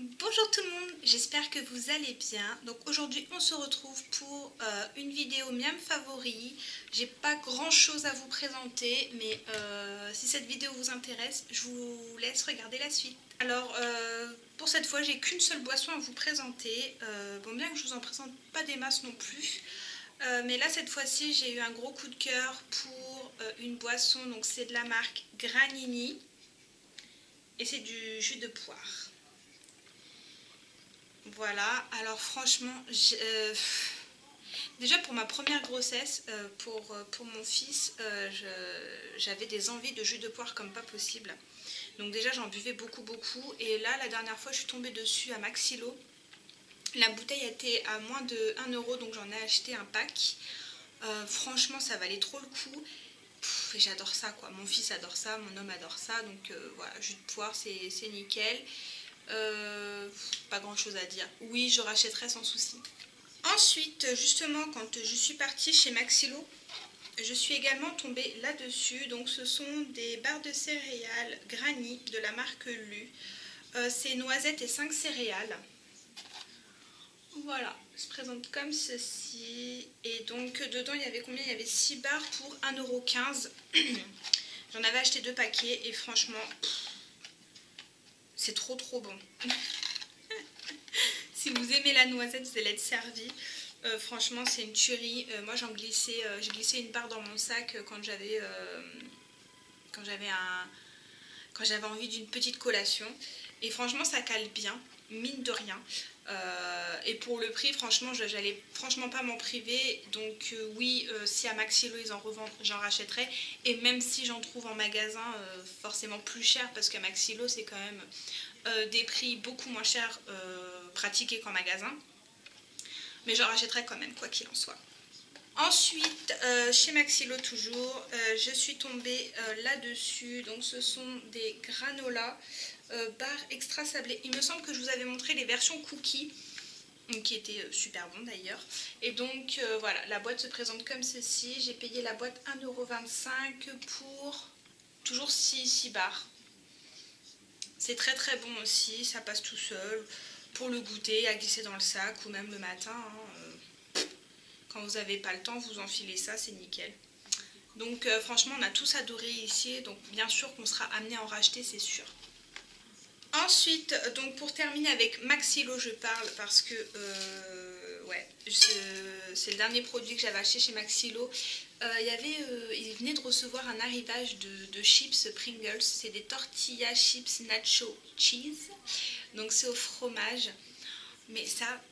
Bonjour tout le monde, j'espère que vous allez bien. Donc aujourd'hui on se retrouve pour une vidéo miam favori. J'ai pas grand chose à vous présenter, mais si cette vidéo vous intéresse, je vous laisse regarder la suite. Alors pour cette fois j'ai qu'une seule boisson à vous présenter. Bon, bien que je vous en présente pas des masses non plus. Mais là cette fois-ci j'ai eu un gros coup de cœur pour une boisson. Donc c'est de la marque Granini et c'est du jus de poire. Voilà, alors franchement, déjà pour ma première grossesse, pour mon fils, j'avais des envies de jus de poire comme pas possible. Donc déjà j'en buvais beaucoup et là la dernière fois je suis tombée dessus à Maxilo. La bouteille était à moins de 1 euro, donc j'en ai acheté un pack. Franchement ça valait trop le coup. Et j'adore ça quoi, mon fils adore ça, mon homme adore ça, donc voilà, jus de poire c'est nickel. Pas grand chose à dire. Oui, je rachèterai sans souci. Ensuite, justement, quand je suis partie chez Maxilo, je suis également tombée là-dessus. Donc, ce sont des barres de céréales Granny de la marque Lu. C'est noisettes et 5 céréales. Voilà, ça se présente comme ceci. Et donc, dedans, il y avait combien? Il y avait 6 barres pour 1,15 €. J'en avais acheté 2 paquets et franchement... c'est trop bon. Si vous aimez la noisette, vous allez être servi. Franchement, c'est une tuerie. Moi, j'ai glissé une barre dans mon sac quand j'avais envie d'une petite collation. Et franchement, ça cale bien, mine de rien. Et pour le prix, franchement, j'allais franchement pas m'en priver. Donc oui, si à Maxilo ils en revendent, j'en rachèterai. Et même si j'en trouve en magasin, forcément plus cher, parce qu'à Maxilo c'est quand même des prix beaucoup moins chers pratiqués qu'en magasin. Mais j'en rachèterai quand même, quoi qu'il en soit. Ensuite, chez Maxilo toujours, je suis tombée là-dessus. Donc ce sont des granolas barres extra sablées. Il me semble que je vous avais montré les versions cookies, qui étaient super bons d'ailleurs. Et donc voilà, la boîte se présente comme ceci. J'ai payé la boîte 1,25 € pour toujours 6 barres. C'est très bon aussi, ça passe tout seul. Pour le goûter, à glisser dans le sac ou même le matin. Quand vous n'avez pas le temps, vous enfilez ça, c'est nickel. Donc franchement, on a tous adoré ici. Donc bien sûr qu'on sera amené à en racheter, c'est sûr. Ensuite, donc pour terminer avec Maxilo, je parle parce que ouais, c'est le dernier produit que j'avais acheté chez Maxilo. Ils venaient de recevoir un arrivage de chips Pringles. C'est des tortillas chips nacho cheese. Donc c'est au fromage. Mais ça,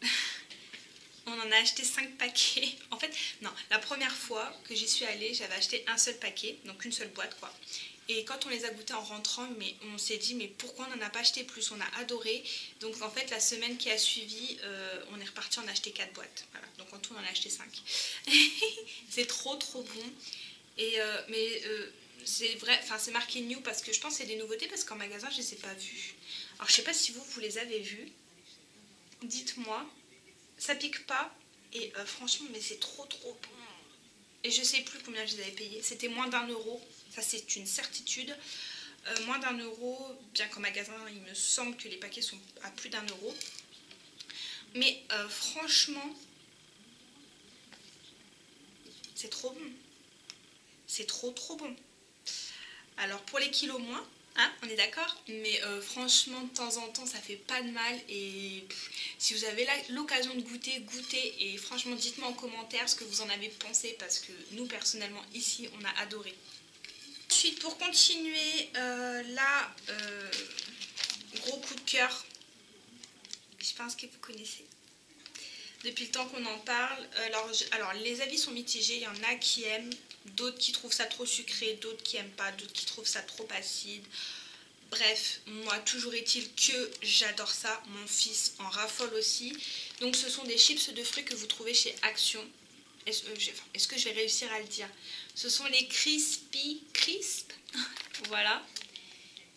on en a acheté 5 paquets. En fait, non, la première fois que j'y suis allée, j'avais acheté un seul paquet, donc une seule boîte quoi. Et quand on les a goûtés en rentrant, mais on s'est dit mais pourquoi on n'en a pas acheté plus? On a adoré. Donc en fait la semaine qui a suivi, on est reparti en acheter 4 boîtes. Voilà. Donc en tout on en a acheté 5. C'est trop bon. Et c'est vrai, enfin c'est marqué new parce que je pense que c'est des nouveautés parce qu'en magasin je les ai pas vues. Alors je sais pas si vous les avez vues. Dites-moi. Ça pique pas. Et franchement mais c'est trop bon. Et je sais plus combien je les avais payés. C'était moins d'1 €. Ça c'est une certitude. Moins d'1 €. Bien qu'en magasin il me semble que les paquets sont à plus d'1 €. Mais franchement, c'est trop bon. C'est trop bon. Alors pour les kilos moins, hein, on est d'accord? Mais franchement de temps en temps ça fait pas de mal. Et si vous avez l'occasion de goûter, goûtez. Et franchement dites-moi en commentaire ce que vous en avez pensé. Parce que nous personnellement ici on a adoré. Ensuite pour continuer, là, gros coup de cœur. Je pense que vous connaissez. Depuis le temps qu'on en parle. Alors les avis sont mitigés. Il y en a qui aiment, d'autres qui trouvent ça trop sucré, d'autres qui n'aiment pas, d'autres qui trouvent ça trop acide. Bref, moi toujours est-il que j'adore ça. Mon fils en raffole aussi. Donc ce sont des chips de fruits que vous trouvez chez Action. Est-ce que je vais réussir à le dire? Ce sont les Crispy Crisp. Voilà.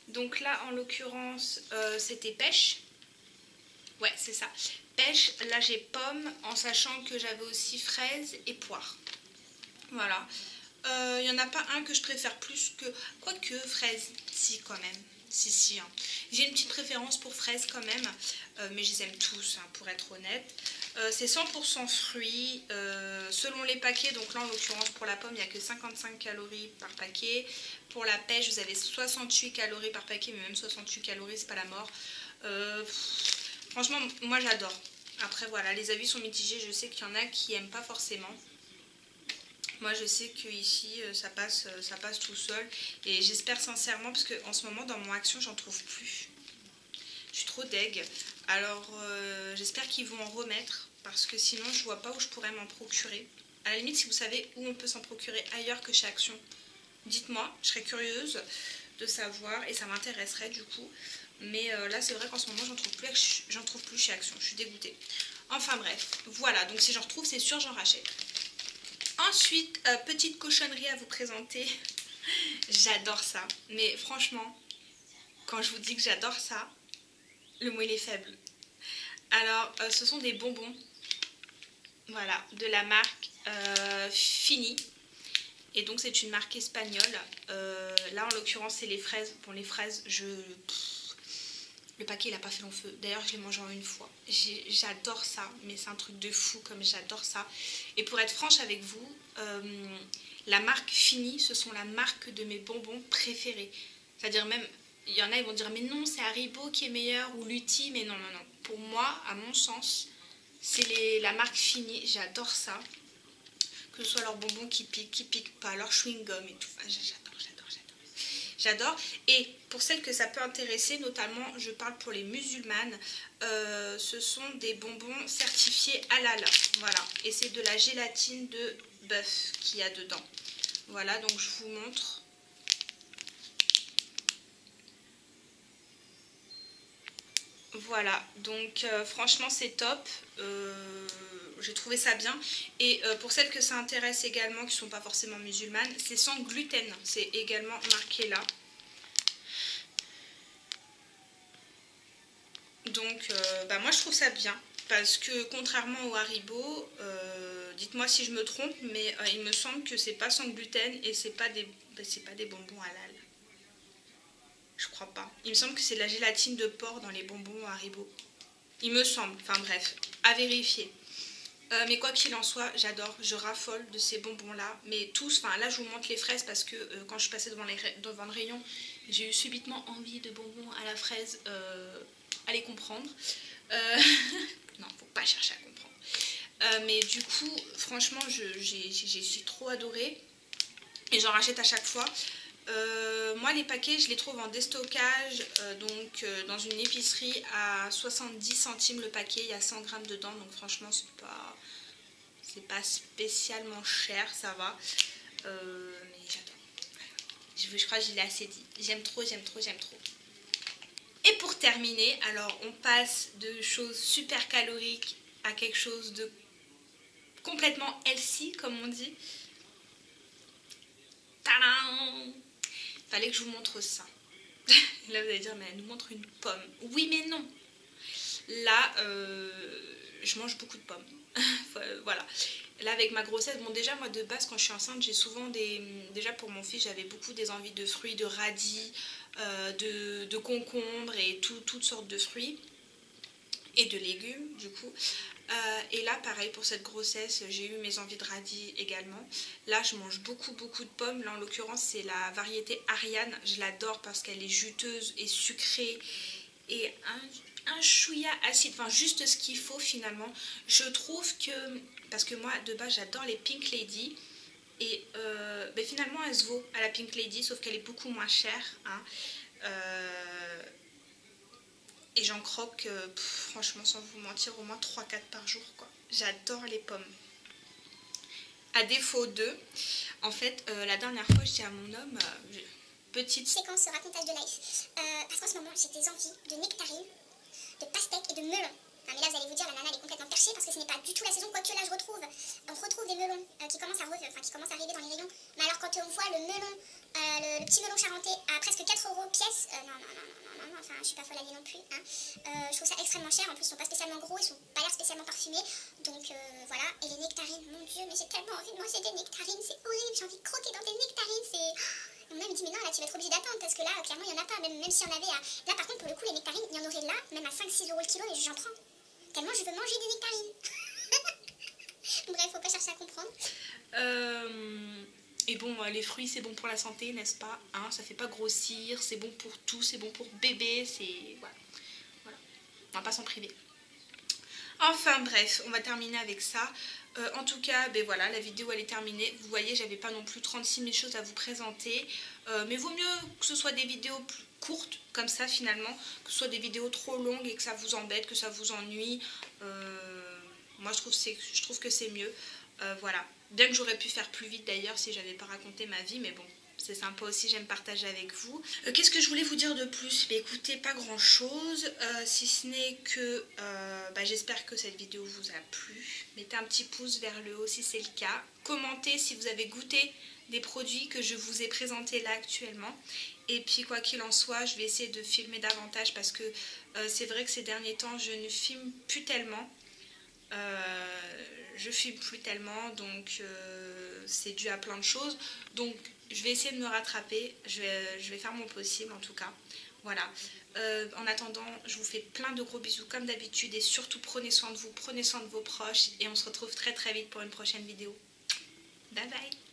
Donc là en l'occurrence c'était pêche. Ouais c'est ça. Pêche, là j'ai pomme, en sachant que j'avais aussi fraise et poire. Voilà. Il n'y en a pas un que je préfère plus que... Quoique fraise, si quand même. Si, hein. J'ai une petite préférence pour fraises quand même, mais je les aime tous, hein, pour être honnête. C'est 100% fruits, selon les paquets, donc là en l'occurrence pour la pomme il n'y a que 55 calories par paquet. Pour la pêche vous avez 68 calories par paquet, mais même 68 calories c'est pas la mort. Franchement moi j'adore. Après voilà, les avis sont mitigés, je sais qu'il y en a qui n'aiment pas forcément. Moi je sais que ici ça passe tout seul et j'espère sincèrement, parce qu'en ce moment dans mon Action j'en trouve plus. Je suis trop deg. Alors j'espère qu'ils vont en remettre, parce que sinon je vois pas où je pourrais m'en procurer. À la limite si vous savez où on peut s'en procurer ailleurs que chez Action, dites-moi, je serais curieuse de savoir et ça m'intéresserait du coup. Mais là c'est vrai qu'en ce moment j'en trouve plus chez Action, je suis dégoûtée. Enfin bref, voilà, donc si j'en retrouve c'est sûr j'en rachète. Ensuite, petite cochonnerie à vous présenter. J'adore ça. Mais franchement, quand je vous dis que j'adore ça, le mot il est faible. Alors, ce sont des bonbons. Voilà, de la marque Fini. Et donc, c'est une marque espagnole. Là, en l'occurrence, c'est les fraises. Bon, les fraises, le paquet, il n'a pas fait long feu. D'ailleurs, je l'ai mangé en une fois. J'adore ça, mais c'est un truc de fou comme j'adore ça. Et pour être franche avec vous, la marque Fini, ce sont la marque de mes bonbons préférés. C'est-à-dire même, il y en a, ils vont dire, mais non, c'est Haribo qui est meilleur ou Lutti. Mais non, non, non. Pour moi, à mon sens, c'est la marque Fini. J'adore ça. Que ce soit leurs bonbons qui piquent pas, leur chewing-gum et tout. Enfin, j'adore. Et pour celles que ça peut intéresser, notamment, je parle pour les musulmanes, ce sont des bonbons certifiés halal. Voilà. Et c'est de la gélatine de bœuf qu'il y a dedans. Voilà, donc je vous montre. Voilà, donc franchement c'est top. J'ai trouvé ça bien. Et pour celles que ça intéresse également, qui ne sont pas forcément musulmanes, c'est sans gluten. C'est également marqué là. Donc moi je trouve ça bien. Parce que contrairement au Haribo, dites-moi si je me trompe, mais il me semble que c'est pas sans gluten et c'est pas des bonbons halal. Je crois pas. Il me semble que c'est de la gélatine de porc dans les bonbons Haribo. Il me semble. Enfin bref, à vérifier. Mais quoi qu'il en soit, j'adore. Je raffole de ces bonbons-là. Mais tous, enfin là je vous montre les fraises parce que quand je suis passée devant le rayon, j'ai eu subitement envie de bonbons à la fraise. Allez comprendre. Non, faut pas chercher à comprendre. Mais du coup, franchement, j'ai trop adoré. Et j'en rachète à chaque fois. Moi les paquets je les trouve en déstockage, donc dans une épicerie à 70 centimes le paquet, il y a 100 grammes dedans, donc franchement c'est pas spécialement cher, ça va. Mais j'adore. Je crois que je l'ai assez dit. J'aime trop. Et pour terminer, alors on passe de choses super caloriques à quelque chose de complètement healthy comme on dit. Tadam! Fallait que je vous montre ça. Là vous allez dire mais elle nous montre une pomme. Oui mais non. Là je mange beaucoup de pommes. Voilà. Là avec ma grossesse, bon déjà moi de base quand je suis enceinte j'ai souvent déjà pour mon fils j'avais beaucoup des envies de fruits, de radis, de concombres et toutes sortes de fruits. Et de légumes du coup. Et là pareil pour cette grossesse j'ai eu mes envies de radis également. Là je mange beaucoup de pommes. Là en l'occurrence c'est la variété Ariane. Je l'adore parce qu'elle est juteuse et sucrée et un chouïa acide, enfin juste ce qu'il faut finalement. Je trouve que, parce que moi de base j'adore les Pink Lady et finalement elle se vaut à la Pink Lady sauf qu'elle est beaucoup moins chère hein. Et j'en croque, franchement, sans vous mentir, au moins 3-4 par jour, quoi. J'adore les pommes. À défaut d'eux, en fait, la dernière fois, je dis à mon homme, petite séquence racontage de life, parce qu'en ce moment, j'ai des envies de nectarines, de pastèques et de melons. Ah, mais là, vous allez vous dire, la nana elle est complètement perchée parce que ce n'est pas du tout la saison, quoique là, on retrouve des melons qui commencent à arriver dans les rayons. Mais alors, quand on voit le melon, le petit melon charentais à presque 4 € pièce, non, enfin, je suis pas folle à dire non plus. Hein. Je trouve ça extrêmement cher. En plus, ils sont pas spécialement gros, ils sont pas l'air spécialement parfumés. Donc voilà. Et les nectarines, mon dieu, mais j'ai tellement envie de manger des nectarines, c'est horrible. J'ai envie de croquer dans des nectarines, Mon mec me dit mais non là tu vas être obligé d'attendre parce que là clairement il n'y en a pas, même s'il y en avait à... Là par contre pour le coup les nectarines il y en aurait là même à 5-6 euros le kilo et j'en prends. Tellement je veux manger des nectarines. Bref, faut pas chercher à comprendre. Et bon, les fruits c'est bon pour la santé, n'est-ce pas, hein, ça fait pas grossir, c'est bon pour tout, c'est bon pour bébé, c'est... Voilà. On va pas s'en priver. Enfin bref, on va terminer avec ça. En tout cas, ben voilà, la vidéo elle est terminée. Vous voyez, j'avais pas non plus 36 000 choses à vous présenter. Mais vaut mieux que ce soit des vidéos plus courtes, comme ça finalement, que ce soit des vidéos trop longues et que ça vous embête, que ça vous ennuie. Moi je trouve que c'est mieux. Voilà. Bien que j'aurais pu faire plus vite d'ailleurs si j'avais pas raconté ma vie, mais bon. C'est sympa aussi, j'aime partager avec vous. Qu'est-ce que je voulais vous dire de plus? Mais écoutez, pas grand chose, si ce n'est que j'espère que cette vidéo vous a plu. Mettez un petit pouce vers le haut si c'est le cas. Commentez si vous avez goûté des produits que je vous ai présentés là actuellement. Et puis quoi qu'il en soit, je vais essayer de filmer davantage parce que c'est vrai que ces derniers temps, je ne filme plus tellement. Donc c'est dû à plein de choses. Donc je vais essayer de me rattraper, je vais faire mon possible en tout cas. Voilà. En attendant, je vous fais plein de gros bisous comme d'habitude et surtout prenez soin de vous, prenez soin de vos proches et on se retrouve très très vite pour une prochaine vidéo. Bye bye.